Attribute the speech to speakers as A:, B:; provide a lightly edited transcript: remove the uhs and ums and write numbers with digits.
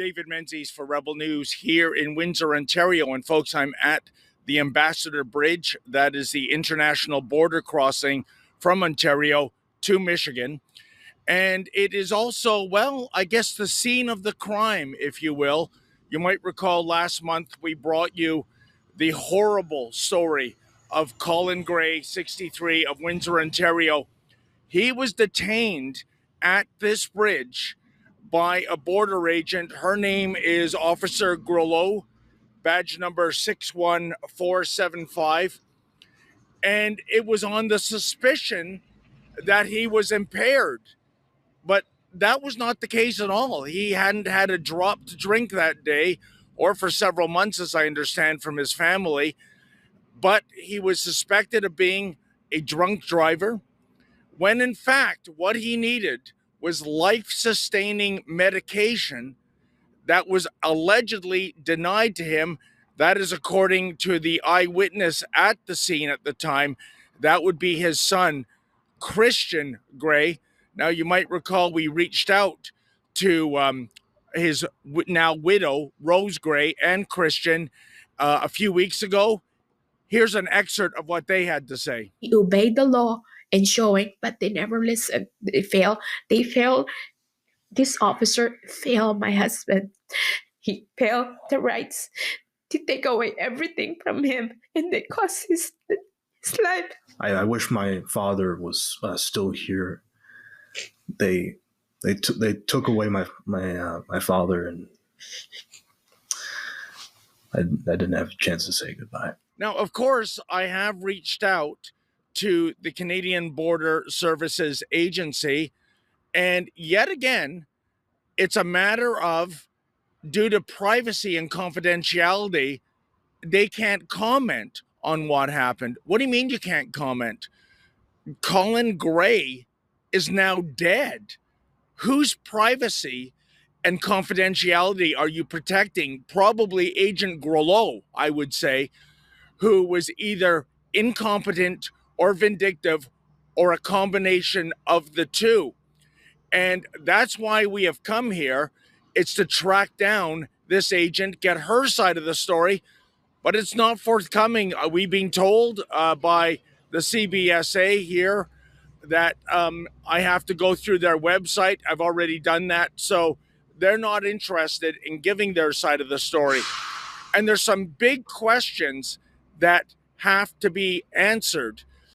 A: David Menzies for Rebel News here in Windsor, Ontario. And folks, I'm at the Ambassador Bridge. That is the international border crossing from Ontario to Michigan. And it is also, well, I guess the scene of the crime, if you will. You might recall last month we brought you the horrible story of Colin Grey, 63, of Windsor, Ontario. He was detained at this bridge by a border agent. Her name is Officer Grelot, badge number 61475. And it was on the suspicion that he was impaired. But that was not the case at all. He hadn't had a drop to drink that day, or for several months, as I understand from his family. But he was suspected of being a drunk driver, when in fact, what he needed was life-sustaining medication that was allegedly denied to him. That is according to the eyewitness at the scene at the time. That would be his son, Christian Grey. Now, you might recall we reached out to his now widow, Rose Grey, and Christian a few weeks ago. Here's an excerpt of what they had to say.
B: He obeyed the law and showing, but they never listened. They failed. This officer failed my husband. He failed the rights to take away everything from him, and they cost his life.
C: I wish my father was still here. They took away my father, and I didn't have a chance to say goodbye.
A: Now, of course, I have reached out to the Canadian Border Services Agency, and yet again, it's a matter of, due to privacy and confidentiality, they can't comment on what happened. What do you mean you can't comment? Colin Grey is now dead. Whose privacy and confidentiality are you protecting? Probably Agent Grelot, I would say, who was either incompetent or vindictive, or a combination of the two. And that's why we have come here. It's to track down this agent, get her side of the story, but it's not forthcoming. We've been told by the CBSA here that I have to go through their website. I've already done that. So they're not interested in giving their side of the story. And there's some big questions that have to be answered.